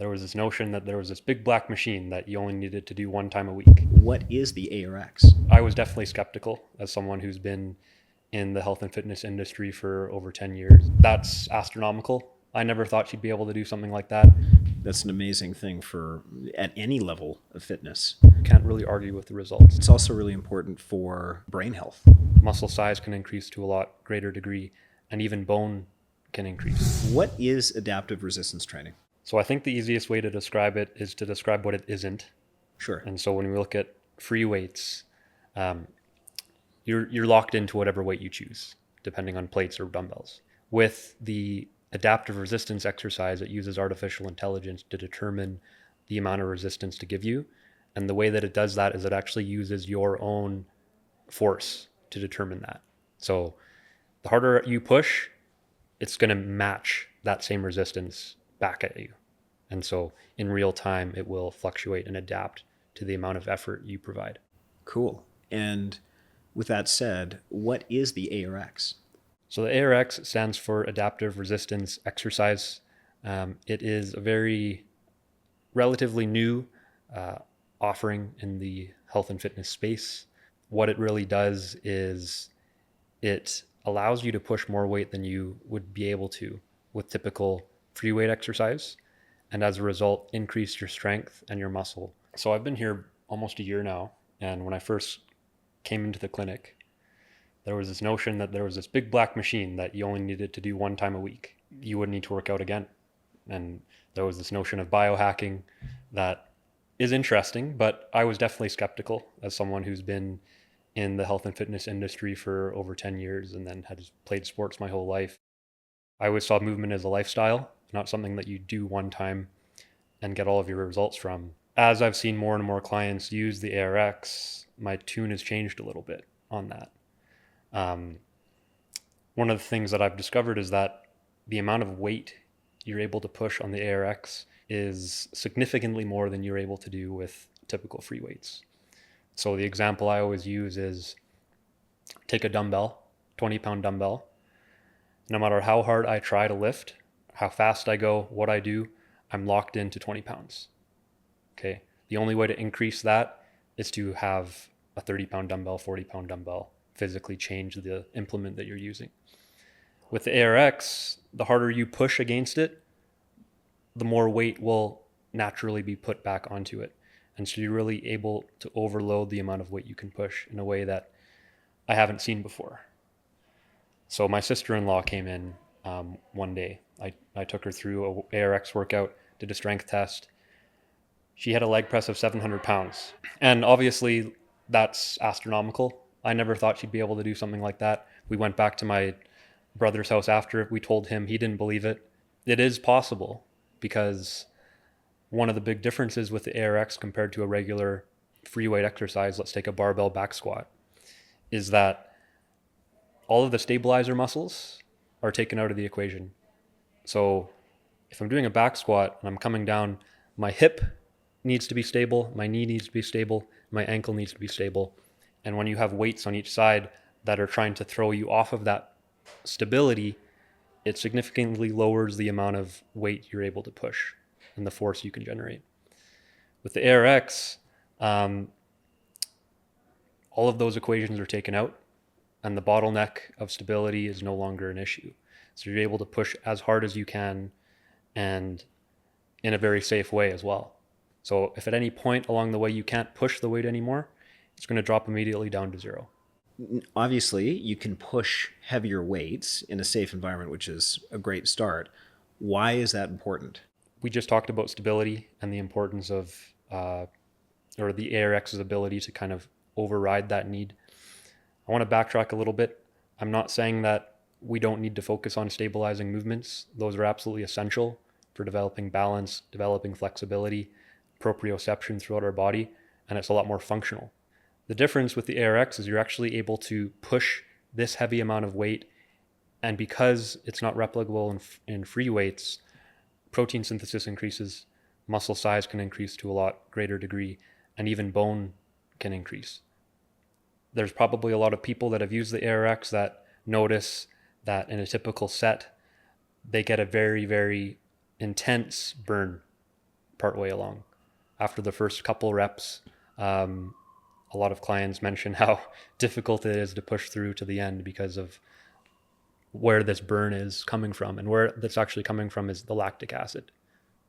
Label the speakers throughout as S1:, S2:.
S1: there was this notion that there was this big black machine that you only needed to do one time a week.
S2: What is the ARX?
S1: I was definitely skeptical as someone who's been in the health and fitness industry for over 10 years. That's astronomical. I never thought she'd be able to do something like that.
S2: That's an amazing thing for at any level of fitness.
S1: Can't really argue with the results.
S2: It's also really important for brain health.
S1: Muscle size can increase to a lot greater degree, and even bone can increase.
S2: What is adaptive resistance training?
S1: So I think the easiest way to describe it is to describe what it isn't.
S2: Sure.
S1: And so when we look at free weights, you're locked into whatever weight you choose, depending on plates or dumbbells. With the adaptive resistance exercise, it uses artificial intelligence to determine the amount of resistance to give you. And the way that it does that is it actually uses your own force to determine that. So the harder you push, it's going to match that same resistance back at you. And so in real time, it will fluctuate and adapt to the amount of effort you provide.
S2: Cool. And with that said, what is the ARX?
S1: So the ARX stands for Adaptive Resistance Exercise. It is a very relatively new offering in the health and fitness space. What it really does is it allows you to push more weight than you would be able to with typical free weight exercise, and as a result, increase your strength and your muscle. So I've been here almost a year now, and when I first came into the clinic, there was this notion that there was this big black machine that you only needed to do one time a week. You wouldn't need to work out again. And there was this notion of biohacking that is interesting, but I was definitely skeptical as someone who's been in the health and fitness industry for over 10 years and then had played sports my whole life. I always saw movement as a lifestyle, not something that you do one time and get all of your results from. As I've seen more and more clients use the ARX, my tune has changed a little bit on that. One of the things that I've discovered is that the amount of weight you're able to push on the ARX is significantly more than you're able to do with typical free weights. So the example I always use is take a dumbbell, 20-pound dumbbell. No matter how hard I try to lift, how fast I go, what I do, I'm locked into 20 pounds. Okay. The only way to increase that is to have a 30-pound dumbbell, 40-pound dumbbell, physically change the implement that you're using. With the ARX, the harder you push against it, the more weight will naturally be put back onto it. And so you're really able to overload the amount of weight you can push in a way that I haven't seen before. So my sister-in-law came in one day. I took her through a ARX workout, did a strength test. She had a leg press of 700 pounds. And obviously that's astronomical. I never thought she'd be able to do something like that. We went back to my brother's house after. We told him, he didn't believe it. It is possible, because one of the big differences with the ARX compared to a regular free weight exercise, let's take a barbell back squat, is that all of the stabilizer muscles are taken out of the equation. So if I'm doing a back squat and I'm coming down, my hip needs to be stable, my knee needs to be stable, my ankle needs to be stable. And when you have weights on each side that are trying to throw you off of that stability, it significantly lowers the amount of weight you're able to push and the force you can generate. With the ARX, all of those equations are taken out, and the bottleneck of stability is no longer an issue. So you're able to push as hard as you can and in a very safe way as well. So if at any point along the way you can't push the weight anymore, it's going to drop immediately down to zero.
S2: Obviously, you can push heavier weights in a safe environment, which is a great start. Why is that important?
S1: We just talked about stability and the importance of, or the ARX's ability to kind of override that need. I want to backtrack a little bit. I'm not saying that we don't need to focus on stabilizing movements. Those are absolutely essential for developing balance, developing flexibility, proprioception throughout our body, and it's a lot more functional. The difference with the ARX is you're actually able to push this heavy amount of weight, and because it's not replicable in free weights, protein synthesis increases, muscle size can increase to a lot greater degree, and even bone can increase. There's probably a lot of people that have used the ARX that notice that in a typical set, they get a very, very intense burn partway along. After the first couple reps, a lot of clients mention how difficult it is to push through to the end because of where this burn is coming from. And where that's actually coming from is the lactic acid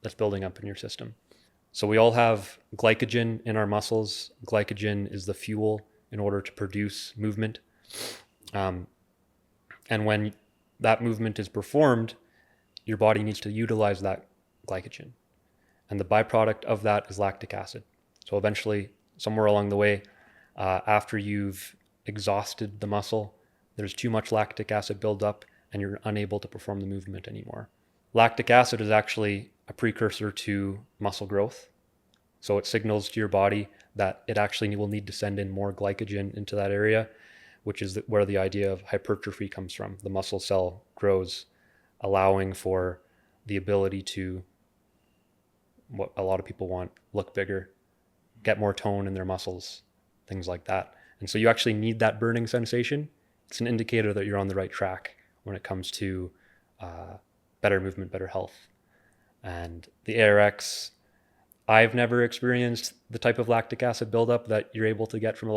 S1: that's building up in your system. So we all have glycogen in our muscles. Glycogen is the fuel in order to produce movement. And when that movement is performed, your body needs to utilize that glycogen. And the byproduct of that is lactic acid. So eventually, somewhere along the way, after you've exhausted the muscle, there's too much lactic acid buildup and you're unable to perform the movement anymore. Lactic acid is actually a precursor to muscle growth. So it signals to your body that it actually will need to send in more glycogen into that area, which is where the idea of hypertrophy comes from. The muscle cell grows, allowing for the ability to, what a lot of people want, look bigger, get more tone in their muscles, things like that. And so you actually need that burning sensation. It's an indicator that you're on the right track when it comes to better movement, better health. And the ARX, I've never experienced the type of lactic acid buildup that you're able to get from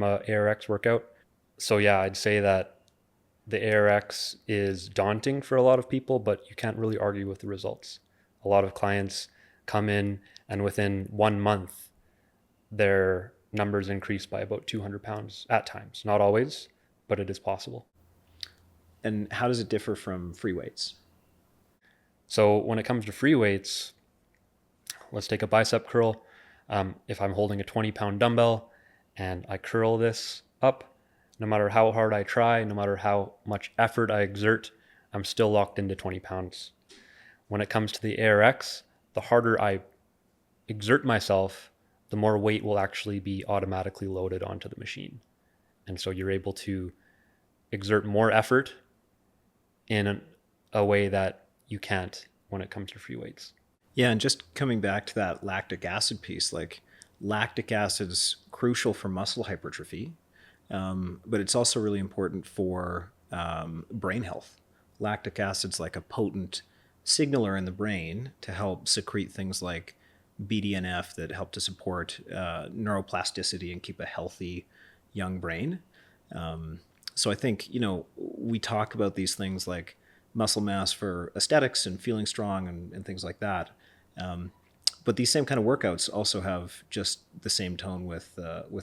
S1: a ARX workout. So yeah, I'd say that the ARX is daunting for a lot of people, but you can't really argue with the results. A lot of clients come in and within 1 month, their numbers increase by about 200 pounds at times. Not always, but it is possible.
S2: And how does it differ from free weights?
S1: So when it comes to free weights, let's take a bicep curl. If I'm holding a 20-pound dumbbell and I curl this up, no matter how hard I try, no matter how much effort I exert, I'm still locked into 20 pounds. When it comes to the ARX, the harder I exert myself, the more weight will actually be automatically loaded onto the machine. And so you're able to exert more effort in a way that you can't when it comes to free weights.
S2: Yeah, and just coming back to that lactic acid piece, like lactic acid is crucial for muscle hypertrophy, but it's also really important for brain health. Lactic acid's like a potent signaler in the brain to help secrete things like BDNF that help to support neuroplasticity and keep a healthy young brain. So I think, we talk about these things like muscle mass for aesthetics and feeling strong and things like that. But these same kind of workouts also have just the same tone with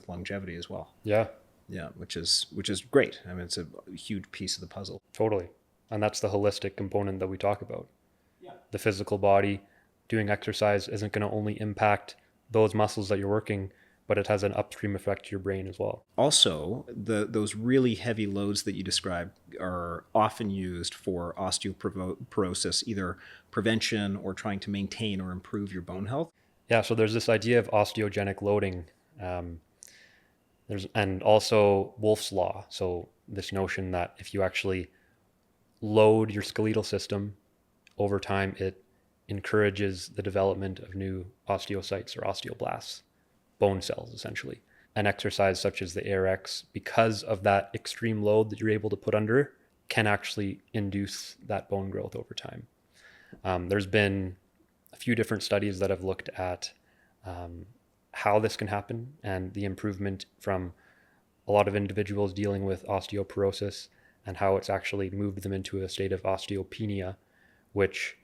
S2: longevity as well.
S1: Yeah.
S2: Yeah, which is great. I mean, it's a huge piece of the puzzle.
S1: Totally. And that's the holistic component that we talk about. Yeah. The physical body, doing exercise isn't going to only impact those muscles that you're working, but it has an upstream effect to your brain as well.
S2: Also, those really heavy loads that you described are often used for osteoporosis, either prevention or trying to maintain or improve your bone health.
S1: Yeah, so there's this idea of osteogenic loading. And also Wolff's Law. So this notion that if you actually load your skeletal system over time, it encourages the development of new osteocytes or osteoblasts, bone cells essentially. An exercise such as the ARX, because of that extreme load that you're able to put under, can actually induce that bone growth over time. There's been a few different studies that have looked at how this can happen and the improvement from a lot of individuals dealing with osteoporosis and how it's actually moved them into a state of osteopenia, which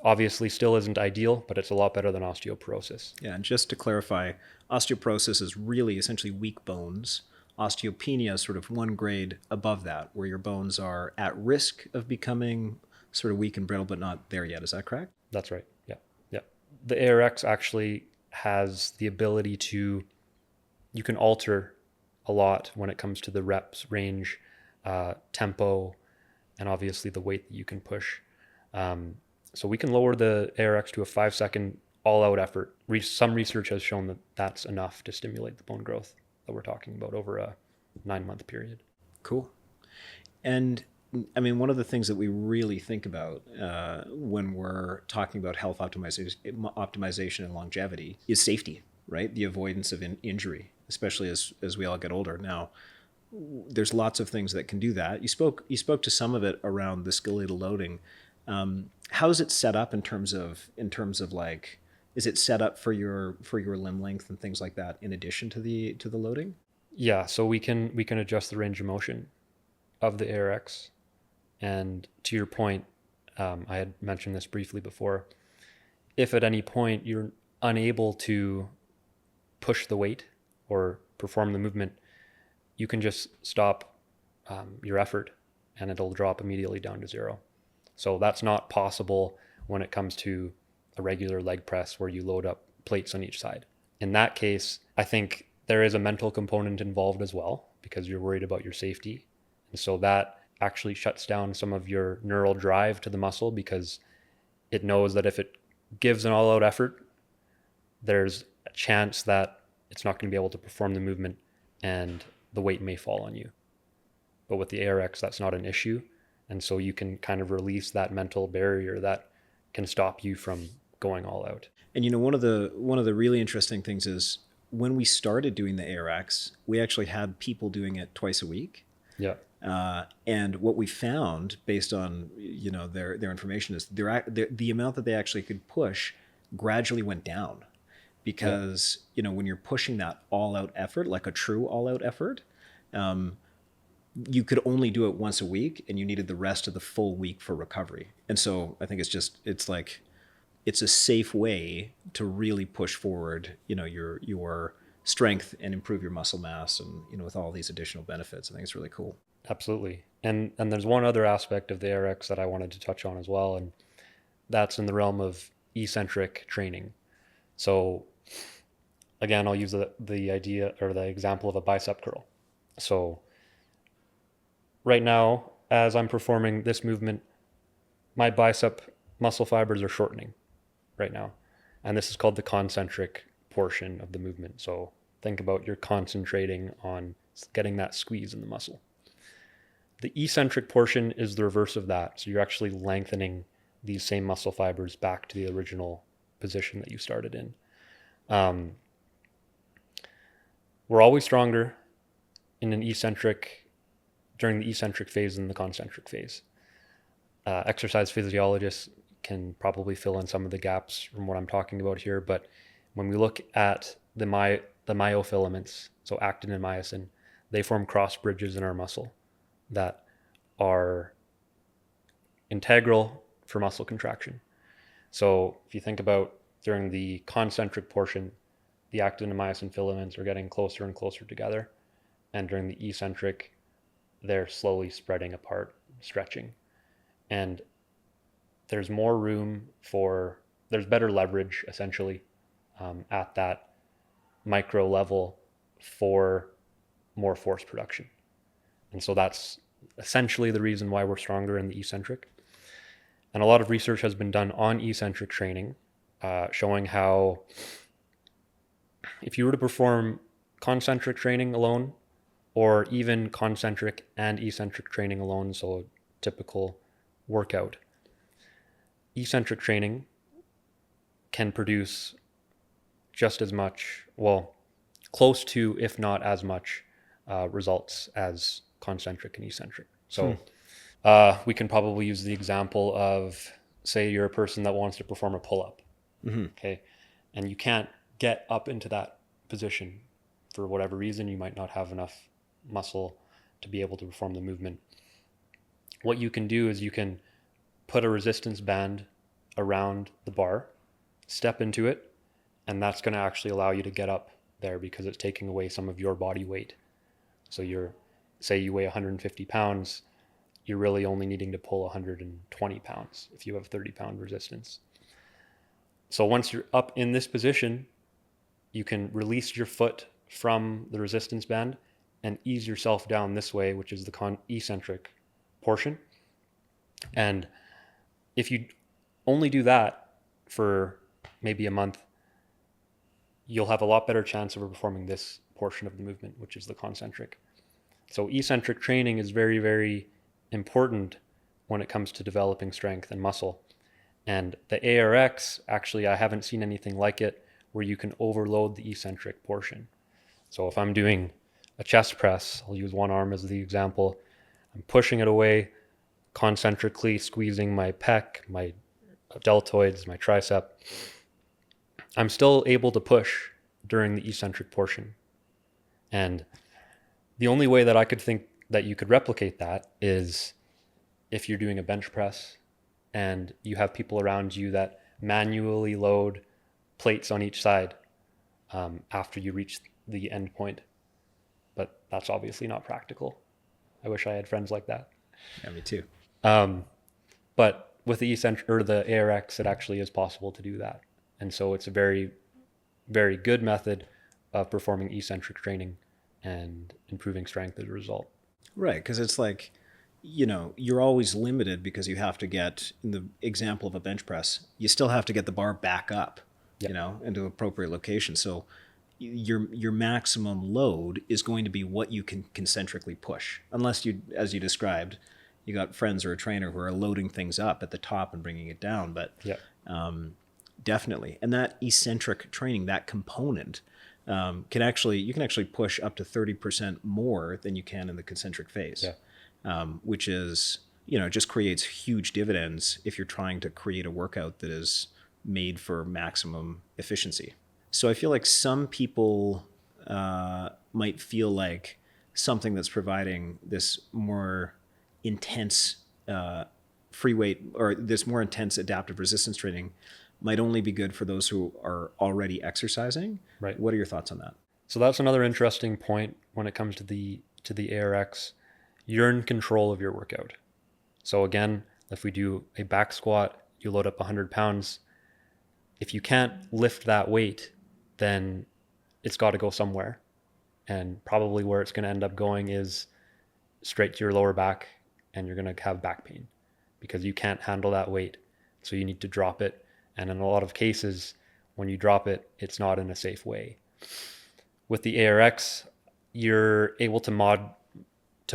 S1: obviously still isn't ideal, but it's a lot better than osteoporosis.
S2: Yeah, and just to clarify, osteoporosis is really essentially weak bones. Osteopenia is sort of one grade above that, where your bones are at risk of becoming sort of weak and brittle, but not there yet. Is that correct?
S1: That's right. Yeah. Yeah. The ARX actually has the ability to, you can alter a lot when it comes to the reps, range, tempo, and obviously the weight that you can push. So we can lower the ARX to a 5-second all-out effort. Some research has shown that that's enough to stimulate the bone growth that we're talking about over a 9-month period.
S2: Cool. And I mean, one of the things that we really think about when we're talking about health optimization and longevity is safety, right? The avoidance of injury, especially as we all get older. Now, there's lots of things that can do that. You spoke to some of it around the skeletal loading. How is it set up in terms of like Is it set up for your limb length and things like that in addition to the loading?
S1: Yeah, so we can adjust the range of motion of the ARX. And to your point, I had mentioned this briefly before. If at any point you're unable to push the weight or perform the movement, you can just stop your effort and it'll drop immediately down to zero. So that's not possible when it comes to a regular leg press where you load up plates on each side. In that case, I think there is a mental component involved as well because you're worried about your safety. And so that actually shuts down some of your neural drive to the muscle because it knows that if it gives an all out effort, there's a chance that it's not going to be able to perform the movement and the weight may fall on you. But with the ARX, that's not an issue. And so you can kind of release that mental barrier that can stop you from going all out.
S2: And one of the really interesting things is when we started doing the ARX, we actually had people doing it twice a week.
S1: Yeah.
S2: And what we found, based on their information, is the amount that they actually could push gradually went down, because when you're pushing that all out effort, like a true all out effort, you could only do it once a week, and you needed the rest of the full week for recovery. And so I think it's a safe way to really push forward, your strength and improve your muscle mass, and with all these additional benefits. I think it's really cool.
S1: Absolutely. And there's one other aspect of the ARX that I wanted to touch on as well, and that's in the realm of eccentric training. So again, I'll use the idea or the example of a bicep curl. So right now, as I'm performing this movement, my bicep muscle fibers are shortening right now. And this is called the concentric portion of the movement. So think about you're concentrating on getting that squeeze in the muscle. The eccentric portion is the reverse of that. So you're actually lengthening these same muscle fibers back to the original position that you started in. We're always stronger in an eccentric, during the eccentric phase than the concentric phase. Exercise physiologists can probably fill in some of the gaps from what I'm talking about here, but when we look at the myofilaments, so actin and myosin, they form cross bridges in our muscle that are integral for muscle contraction. So if you think about during the concentric portion, the actin and myosin filaments are getting closer and closer together, and during the eccentric, they're slowly spreading apart, stretching. And there's more room there's better leverage essentially at that micro level for more force production. And so that's essentially the reason why we're stronger in the eccentric. And a lot of research has been done on eccentric training, showing how if you were to perform concentric training alone, or even concentric and eccentric training alone, so a typical workout, eccentric training can produce just as much, well, close to, if not as much, results as concentric and eccentric. So we can probably use the example of, say you're a person that wants to perform a pull-up, okay, and you can't get up into that position for whatever reason. You might not have enough muscle to be able to perform the movement. What you can do is you can put a resistance band around the bar, step into it, and that's going to actually allow you to get up there because it's taking away some of your body weight. So say you weigh 150 pounds, you're really only needing to pull 120 pounds if you have 30-pound resistance. So once you're up in this position, you can release your foot from the resistance band and ease yourself down this way, which is the eccentric portion. And if you only do that for maybe a month, you'll have a lot better chance of performing this portion of the movement, which is the concentric. So eccentric training is very, very important when it comes to developing strength and muscle. And the ARX, actually, I haven't seen anything like it where you can overload the eccentric portion. So if I'm doing a chest press, I'll use one arm as the example. I'm pushing it away, concentrically squeezing my pec, my deltoids, my tricep. I'm still able to push during the eccentric portion. And the only way that I could think that you could replicate that is if you're doing a bench press and you have people around you that manually load plates on each side after you reach the end point. But that's obviously not practical. I wish I had friends like that.
S2: Yeah, me too.
S1: Um, but with the eccentric or the ARX, it actually is possible to do that. And so it's a very, very good method of performing eccentric training and improving strength as a result.
S2: Right, because it's like, you're always limited because you have to get, in the example of a bench press, you still have to get the bar back up,
S1: Yeah.
S2: into appropriate location. So your maximum load is going to be what you can concentrically push, unless you, as you described, you got friends or a trainer who are loading things up at the top and bringing it down. But
S1: Yeah.
S2: definitely, and that eccentric training, that component, you can actually push up to 30% more than you can in the concentric phase,
S1: Yeah.
S2: which is, just creates huge dividends if you're trying to create a workout that is made for maximum efficiency. So I feel like some people might feel like something that's providing this more intense free weight or this more intense adaptive resistance training might only be good for those who are already exercising.
S1: Right.
S2: What are your thoughts on that?
S1: So that's another interesting point when it comes to the ARX. You're in control of your workout. So again, if we do a back squat, you load up 100 pounds. If you can't lift that weight, then it's got to go somewhere. And probably where it's going to end up going is straight to your lower back, and you're going to have back pain because you can't handle that weight. So you need to drop it. And in a lot of cases, when you drop it, it's not in a safe way. With the ARX, you're able to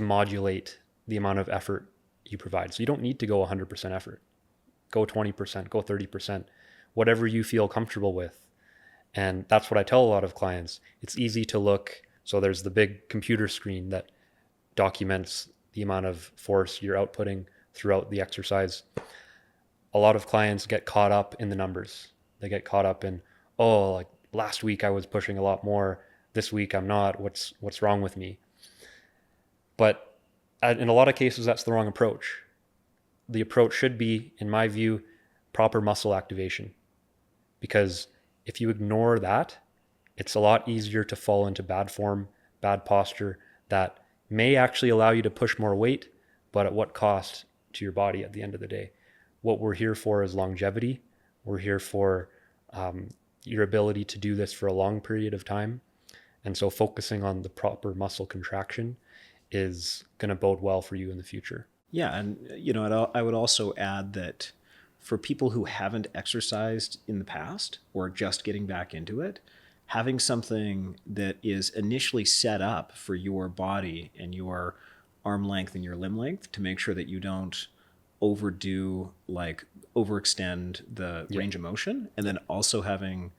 S1: modulate the amount of effort you provide. So you don't need to go 100% effort. Go 20%, go 30%, whatever you feel comfortable with. And that's what I tell a lot of clients. It's easy to look. So there's the big computer screen that documents the amount of force you're outputting throughout the exercise. A lot of clients get caught up in the numbers. They get caught up in, oh, like last week I was pushing a lot more. This week I'm not. What's wrong with me? But in a lot of cases, that's the wrong approach. The approach should be, in my view, proper muscle activation. Because if you ignore that, it's a lot easier to fall into bad form, bad posture that may actually allow you to push more weight, but at what cost to your body at the end of the day? What we're here for is longevity. We're here for your ability to do this for a long period of time. And so focusing on the proper muscle contraction is going to bode well for you in the future.
S2: Yeah, and I would also add that for people who haven't exercised in the past or just getting back into it, having something that is initially set up for your body and your arm length and your limb length to make sure that you don't overextend the range of motion, and then also having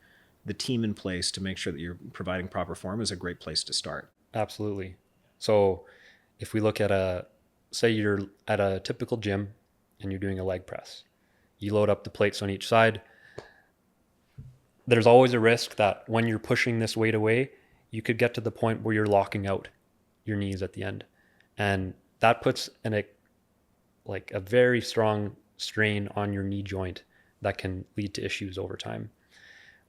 S2: the team in place to make sure that you're providing proper form is a great place to start.
S1: Absolutely. So if we look at say you're at a typical gym and you're doing a leg press, you load up the plates on each side. There's always a risk that when you're pushing this weight away, you could get to the point where you're locking out your knees at the end. And that puts a very strong strain on your knee joint that can lead to issues over time.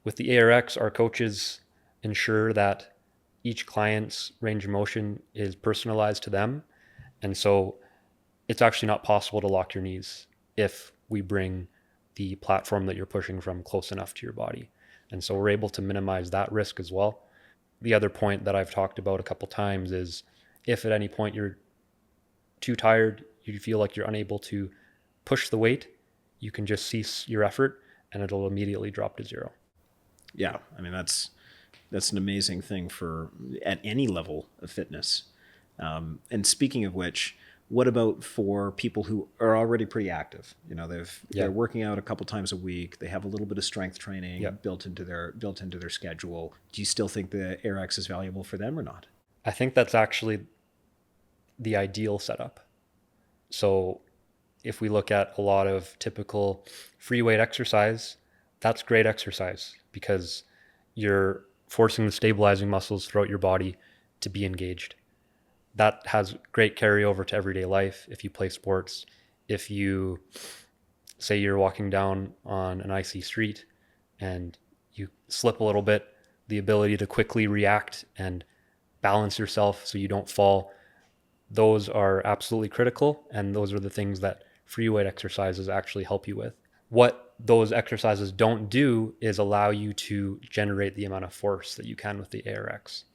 S1: With the ARX, our coaches ensure that each client's range of motion is personalized to them. And so it's actually not possible to lock your knees if we bring the platform that you're pushing from close enough to your body. And so we're able to minimize that risk as well. The other point that I've talked about a couple times is if at any point you're too tired, you feel like you're unable to push the weight, you can just cease your effort and it'll immediately drop to zero.
S2: Yeah, I mean that's an amazing thing at any level of fitness. And speaking of which, what about for people who are already pretty active? They're working out a couple times a week. They have a little bit of strength training built into their schedule. Do you still think the ARX is valuable for them or not?
S1: I think that's actually the ideal setup. So if we look at a lot of typical free weight exercise, that's great exercise because you're forcing the stabilizing muscles throughout your body to be engaged. That has great carryover to everyday life. If you play sports, if you say you're walking down on an icy street and you slip a little bit, the ability to quickly react and balance yourself so you don't fall, those are absolutely critical. And those are the things that free weight exercises actually help you with. What those exercises don't do is allow you to generate the amount of force that you can with the ARX.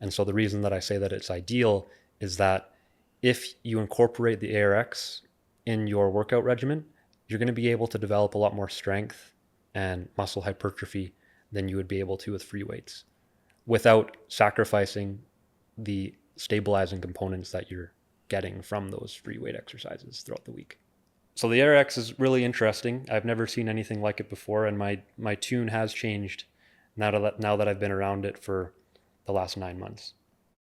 S1: And so the reason that I say that it's ideal is that if you incorporate the ARX in your workout regimen, you're going to be able to develop a lot more strength and muscle hypertrophy than you would be able to with free weights without sacrificing the stabilizing components that you're getting from those free weight exercises throughout the week. So the ARX is really interesting. I've never seen anything like it before, and my tune has changed now that I've been around it for the last 9 months.